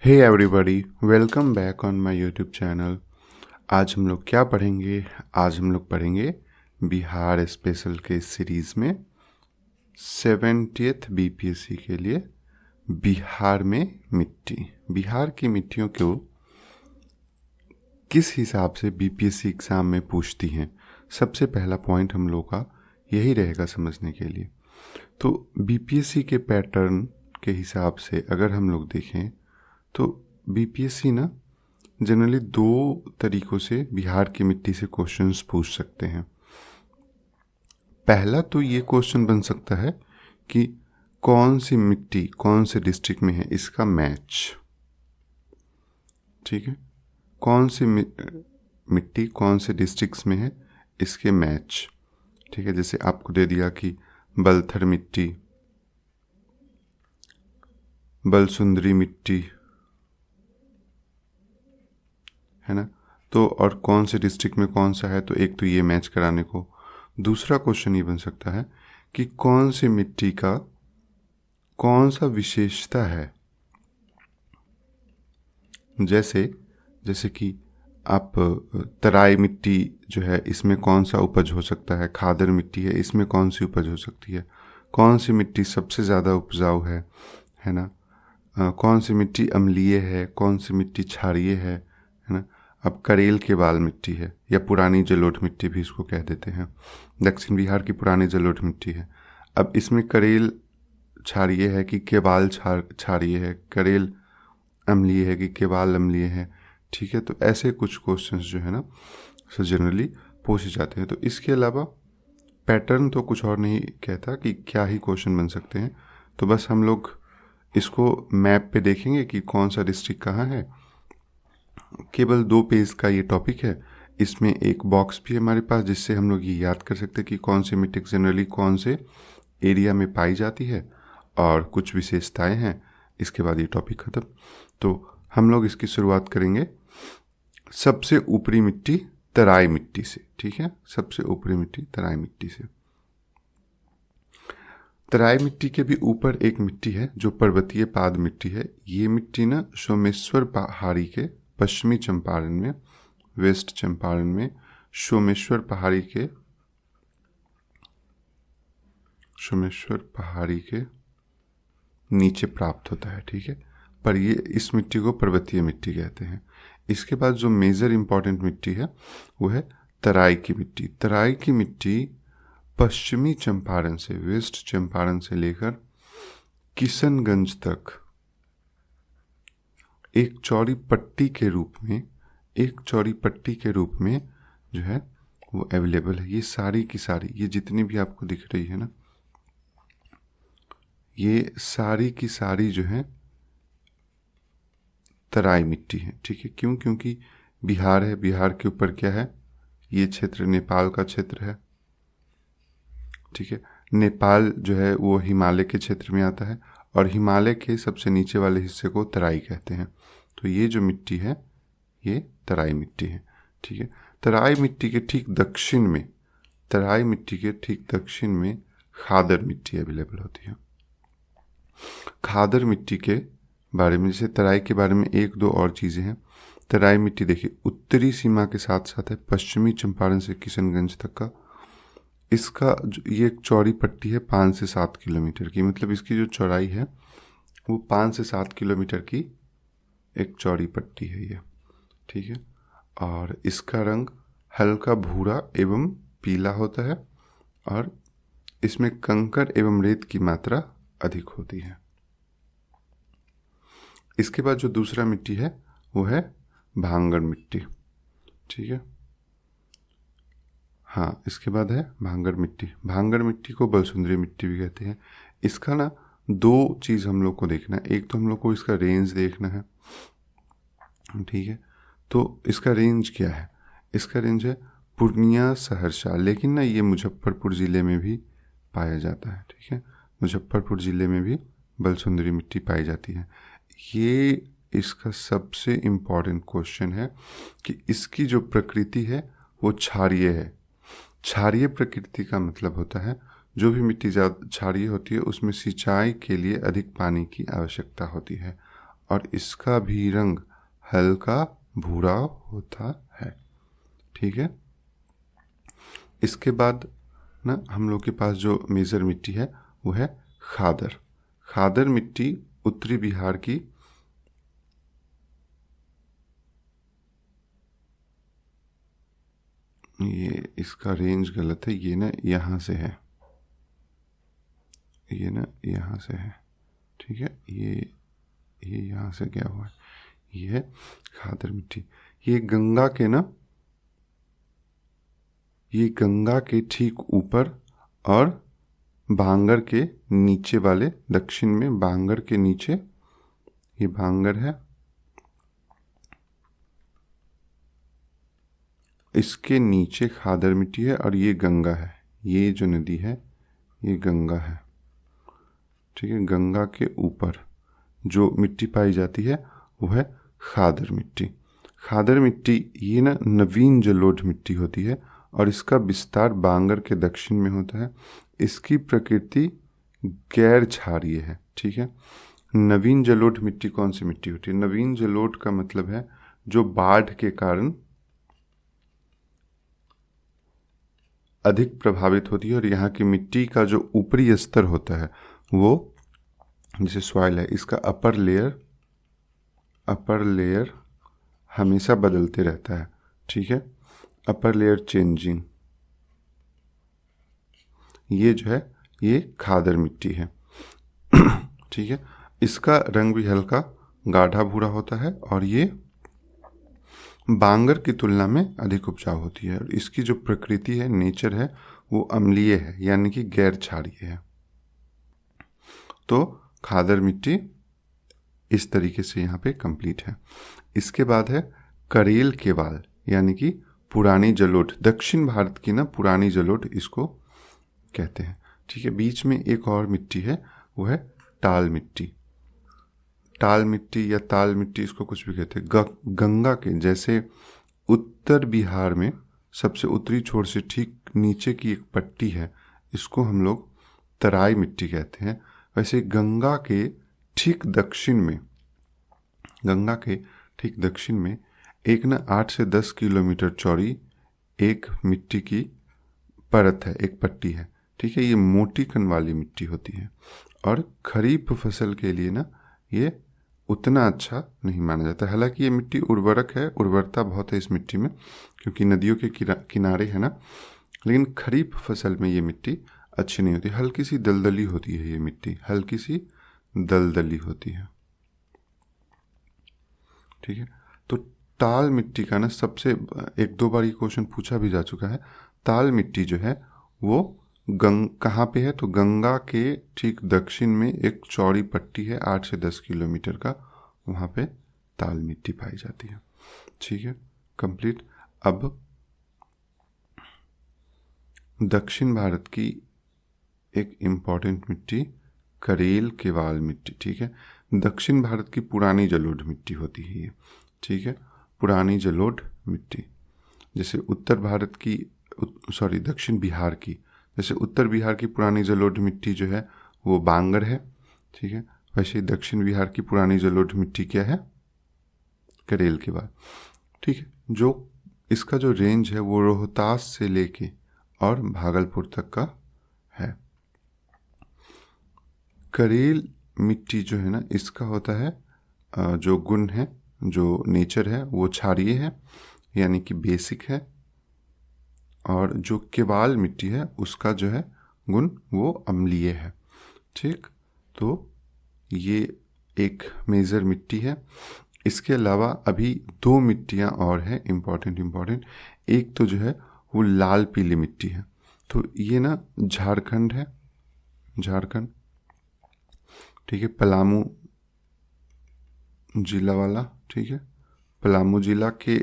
Hey everybody, welcome back on my YouTube channel. आज हम लोग क्या पढ़ेंगे? आज हम लोग पढ़ेंगे बिहार स्पेशल के सीरीज़ में 70th बीपीएससी के लिए बिहार में मिट्टी। बिहार की मिट्टियों को किस हिसाब से बीपीएससी एग्ज़ाम में पूछती हैं, सबसे पहला पॉइंट हम लोग का यही रहेगा समझने के लिए। तो बीपीएससी के पैटर्न के हिसाब से अगर हम लोग देखें तो बीपीएससी ना जनरली दो तरीक़ों से बिहार की मिट्टी से क्वेश्चंस पूछ सकते हैं। पहला तो ये क्वेश्चन बन सकता है कि कौन सी मिट्टी कौन से डिस्ट्रिक्ट में है, इसका मैच। ठीक है, कौन सी मिट्टी कौन से डिस्ट्रिक्ट्स में है, इसके मैच। ठीक है, जैसे आपको दे दिया कि बलथर मिट्टी, बलसुंदरी मिट्टी, है ना। तो और कौन से डिस्ट्रिक्ट में कौन सा है, तो एक तो ये मैच कराने को। दूसरा क्वेश्चन ये बन सकता है कि कौन सी मिट्टी का कौन सा विशेषता है। जैसे कि आप तराई मिट्टी जो है, इसमें कौन सा उपज हो सकता है, खादर मिट्टी है, इसमें कौन सी उपज हो सकती है, कौन सी मिट्टी सबसे ज़्यादा उपजाऊ है ना। कौन सी मिट्टी अम्लीय है, कौन सी मिट्टी क्षारीय है ना। अब करेल के बाल मिट्टी है, या पुरानी जलोढ़ मिट्टी भी इसको कह देते हैं, दक्षिण बिहार की पुरानी जलोढ़ मिट्टी है। अब इसमें करेल क्षारीय है कि केबाल क्षारीय है, करेल अम्लीय है कि केबाल अम्लीय है। ठीक है, तो ऐसे कुछ क्वेश्चंस जो है ना सो जनरली पूछे जाते हैं। तो इसके अलावा पैटर्न तो कुछ और नहीं कहता कि क्या ही क्वेश्चन बन सकते हैं। तो बस हम लोग इसको मैप पे देखेंगे कि कौन सा डिस्ट्रिक्ट कहाँ है। केवल 2 पेज का ये टॉपिक है। इसमें एक बॉक्स भी है हमारे पास, जिससे हम लोग ये याद कर सकते हैं कि कौन सी मिट्टी जनरली कौन से एरिया में पाई जाती है और कुछ विशेषताएं हैं। इसके बाद ये टॉपिक ख़त्म। तो हम लोग इसकी शुरुआत करेंगे सबसे ऊपरी मिट्टी तराई मिट्टी से। ठीक है, सबसे ऊपरी मिट्टी तराई मिट्टी से। तराई मिट्टी के भी ऊपर एक मिट्टी है जो पर्वतीय पाद मिट्टी है। ये मिट्टी ना सोमेश्वर पहाड़ी के पश्चिमी चंपारण में, वेस्ट चंपारण में सोमेश्वर पहाड़ी के नीचे प्राप्त होता है। ठीक है, पर ये इस मिट्टी को पर्वतीय मिट्टी कहते हैं। इसके बाद जो मेजर इंपॉर्टेंट मिट्टी है वो है तराई की मिट्टी। तराई की मिट्टी पश्चिमी चंपारण से, वेस्ट चंपारण से लेकर किशनगंज तक एक चौड़ी पट्टी के रूप में जो है वो अवेलेबल है। ये सारी की सारी, ये जितनी भी आपको दिख रही है ना, ये सारी की सारी जो है तराई मिट्टी है। ठीक है, क्यों? क्योंकि बिहार है, बिहार के ऊपर क्या है, ये क्षेत्र नेपाल का क्षेत्र है। ठीक है, नेपाल जो है वो हिमालय के क्षेत्र में आता है और हिमालय के सबसे नीचे वाले हिस्से को तराई कहते हैं। तो ये जो मिट्टी है ये तराई मिट्टी है। ठीक है, तराई मिट्टी के ठीक दक्षिण में खादर मिट्टी अवेलेबल होती है। खादर मिट्टी के बारे में, जैसे तराई के बारे में एक दो और चीज़ें हैं। तराई मिट्टी देखिए उत्तरी सीमा के साथ साथ है, पश्चिमी चंपारण से किशनगंज तक का। इसका ये एक चौड़ी पट्टी है 5 से 7 किलोमीटर की, मतलब इसकी जो चौड़ाई है वो 5 से 7 किलोमीटर की एक चौड़ी पट्टी है ये। ठीक है, और इसका रंग हल्का भूरा एवं पीला होता है और इसमें कंकड़ एवं रेत की मात्रा अधिक होती है। इसके बाद जो दूसरा मिट्टी है वो है भांगड़ मिट्टी। ठीक है, हाँ, इसके बाद है भांगड़ मिट्टी। भांगड़ मिट्टी को बलसुंदरी मिट्टी भी कहते हैं। इसका ना 2 चीज़ हम लोग को देखना है। एक तो हम लोग को इसका रेंज देखना है। ठीक है, तो इसका रेंज क्या है? इसका रेंज है पूर्णिया सहरसा, लेकिन ना ये मुजफ्फरपुर ज़िले में भी पाया जाता है। ठीक है, मुजफ्फरपुर ज़िले में भी बलसुंदरी मिट्टी पाई जाती है। ये इसका सबसे इम्पॉर्टेंट क्वेश्चन है कि इसकी जो प्रकृति है वो क्षारीय है। क्षारीय प्रकृति का मतलब होता है जो भी मिट्टी ज़्यादा क्षारीय होती है उसमें सिंचाई के लिए अधिक पानी की आवश्यकता होती है और इसका भी रंग हल्का भूरा होता है। ठीक है, इसके बाद ना हम लोग के पास जो मेजर मिट्टी है वो है खादर। खादर मिट्टी उत्तरी बिहार की ये इसका रेंज गलत है, ये ना यहाँ से है, ये ना यहाँ से है। ठीक है, ये यहाँ से गया हुआ है, ये है खादर मिट्टी। ये गंगा के ना, ये गंगा के ठीक ऊपर और भांगर के नीचे वाले, दक्षिण में भांगर के नीचे, ये भांगर है, इसके नीचे खादर मिट्टी है और ये गंगा है। ये जो नदी है ये गंगा है। ठीक है, गंगा के ऊपर जो मिट्टी पाई जाती है वो है खादर मिट्टी। खादर मिट्टी ये ना नवीन जलोढ़ मिट्टी होती है और इसका विस्तार बांगर के दक्षिण में होता है। इसकी प्रकृति गैर क्षारीय है। ठीक है, नवीन जलोढ़ मिट्टी कौन सी मिट्टी होती है? नवीन जलोढ़ का मतलब है जो बाढ़ के कारण अधिक प्रभावित होती है और यहाँ की मिट्टी का जो ऊपरी स्तर होता है वो, जैसे सॉइल है, इसका अपर लेयर हमेशा बदलते रहता है। ठीक है, अपर लेयर चेंजिंग, ये जो है ये खादर मिट्टी है। ठीक है, इसका रंग भी हल्का गाढ़ा भूरा होता है और ये बांगर की तुलना में अधिक उपजाऊ होती है और इसकी जो प्रकृति है, नेचर है, वो अम्लीय है, यानी कि गैर क्षारीय है। तो खादर मिट्टी इस तरीके से यहाँ पे कंप्लीट है। इसके बाद है करेल केवाल, यानी कि पुरानी जलोढ़। दक्षिण भारत की ना पुरानी जलोढ़ इसको कहते हैं। ठीक है, बीच में एक और मिट्टी है वो है टाल मिट्टी। टाल मिट्टी या ताल मिट्टी, इसको कुछ भी कहते हैं। गंगा के जैसे उत्तर बिहार में सबसे उत्तरी छोर से ठीक नीचे की एक पट्टी है, इसको हम लोग तराई मिट्टी कहते हैं। वैसे गंगा के ठीक दक्षिण में एक ना 8 से 10 किलोमीटर चौड़ी एक मिट्टी की परत है, एक पट्टी है। ठीक है, ये मोटी कण वाली मिट्टी होती है और खरीफ फसल के लिए ना ये उतना अच्छा नहीं माना जाता। हालांकि ये मिट्टी उर्वरक है, उर्वरता बहुत है इस मिट्टी में क्योंकि नदियों के किनारे है ना, लेकिन खरीफ फसल में ये मिट्टी अच्छी नहीं होती। हल्की सी दलदली होती है ये मिट्टी, हल्की सी दलदली होती है। ठीक है, तो ताल मिट्टी का ना सबसे 1-2 बार ये क्वेश्चन पूछा भी जा चुका है। ताल मिट्टी जो है वो कहाँ पे है? तो गंगा के ठीक दक्षिण में एक चौड़ी पट्टी है 8 से 10 किलोमीटर का, वहाँ पे ताल मिट्टी पाई जाती है। ठीक है, कंप्लीट। अब दक्षिण भारत की एक इम्पॉर्टेंट मिट्टी करेल केवाल मिट्टी। ठीक है, दक्षिण भारत की पुरानी जलोढ़ मिट्टी होती है ये। ठीक है, पुरानी जलोढ़ मिट्टी। जैसे दक्षिण बिहार की, जैसे उत्तर बिहार की पुरानी जलोढ़ मिट्टी जो है वो बांगर है। ठीक है, वैसे ही दक्षिण बिहार की पुरानी जलोढ़ मिट्टी क्या है? करेल केवाल। ठीक है, जो इसका जो रेंज है वो रोहतास से लेके और भागलपुर तक का है। करेल मिट्टी जो है ना, इसका होता है जो गुण है, जो नेचर है, वो क्षारीय है, यानी कि बेसिक है। और जो केवाल मिट्टी है उसका जो है गुण वो अम्लीय है। ठीक, तो ये एक मेजर मिट्टी है। इसके अलावा अभी 2 मिट्टियाँ और हैं इम्पॉर्टेंट। एक तो जो है वो लाल पीली मिट्टी है, तो ये ना झारखंड है, झारखंड। ठीक है, पलामू जिला वाला। ठीक है, पलामू जिला के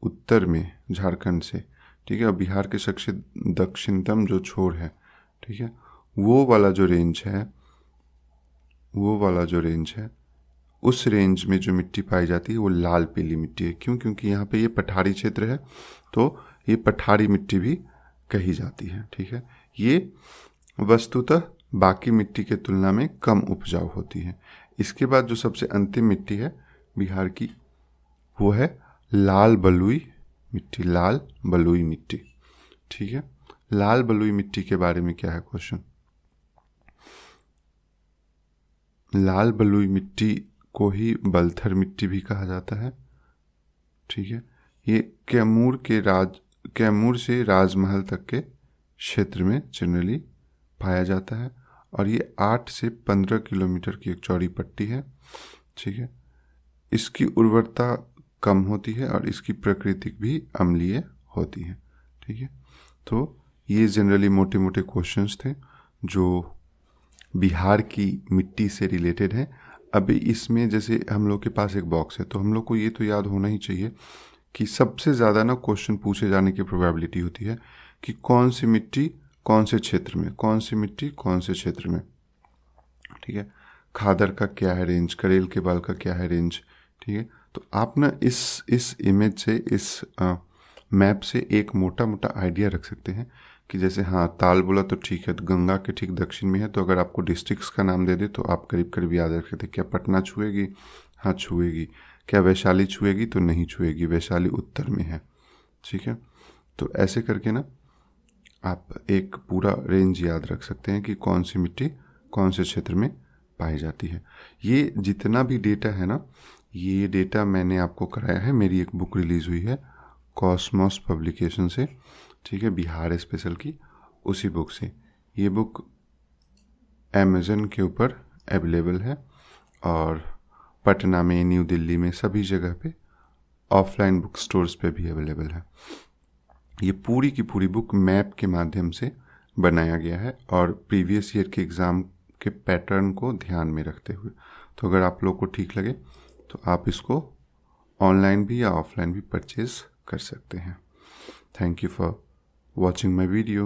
उत्तर में झारखंड से, ठीक है, और बिहार के सबसे दक्षिणतम जो छोर है, ठीक है, वो वाला जो रेंज है, उस रेंज में जो मिट्टी पाई जाती है वो लाल पीली मिट्टी है। क्यों? क्योंकि यहाँ पे ये पठारी क्षेत्र है, तो ये पठारी मिट्टी भी कही जाती है। ठीक है, ये वस्तुतः बाकी मिट्टी के तुलना में कम उपजाऊ होती है। इसके बाद जो सबसे अंतिम मिट्टी है बिहार की वो है लाल बलुई मिट्टी, लाल बलुई मिट्टी। ठीक है, लाल बलुई मिट्टी के बारे में क्या है क्वेश्चन। लाल बलुई मिट्टी को ही बलथर मिट्टी भी कहा जाता है। ठीक है, ये कैमूर से राजमहल तक के क्षेत्र में जनरली पाया जाता है और ये 8 से 15 किलोमीटर की एक चौड़ी पट्टी है। ठीक है, इसकी उर्वरता कम होती है और इसकी प्रकृति भी अम्लीय होती है। ठीक है, तो ये जनरली मोटे मोटे क्वेश्चंस थे जो बिहार की मिट्टी से रिलेटेड है। अभी इसमें जैसे हम लोग के पास एक बॉक्स है तो हम लोग को ये तो याद होना ही चाहिए कि सबसे ज़्यादा ना क्वेश्चन पूछे जाने की प्रोबेबिलिटी होती है कि कौन सी मिट्टी कौन से क्षेत्र में, कौन सी मिट्टी कौन से क्षेत्र में। ठीक है, खादर का क्या है रेंज, करेल के बाल का क्या है रेंज। ठीक है, तो आप ना इस इमेज से, इस मैप से एक मोटा मोटा आइडिया रख सकते हैं कि जैसे हाँ ताल बोला तो ठीक है, तो गंगा के ठीक दक्षिण में है, तो अगर आपको डिस्ट्रिक्ट्स का नाम दे दे तो आप करीब करीब याद रख सकते। क्या पटना छुएगी, हाँ छुएगी। क्या वैशाली छुएगी, तो नहीं छुएगी, वैशाली उत्तर में है। ठीक है, तो ऐसे करके ना आप एक पूरा रेंज याद रख सकते हैं कि कौन सी मिट्टी कौन से क्षेत्र में पाई जाती है। ये जितना भी डेटा है ना, ये डेटा मैंने आपको कराया है, मेरी एक बुक रिलीज़ हुई है कॉस्मोस पब्लिकेशन से। ठीक है, बिहार स्पेशल की, उसी बुक से। ये बुक अमेज़न के ऊपर अवेलेबल है और पटना में, न्यू दिल्ली में, सभी जगह पे ऑफलाइन बुक स्टोर्स पे भी अवेलेबल है। ये पूरी की पूरी बुक मैप के माध्यम से बनाया गया है और प्रीवियस ईयर के एग्ज़ाम के पैटर्न को ध्यान में रखते हुए। तो अगर आप लोग को ठीक लगे तो आप इसको ऑनलाइन भी या ऑफलाइन भी परचेज कर सकते हैं। Thank you for watching my video.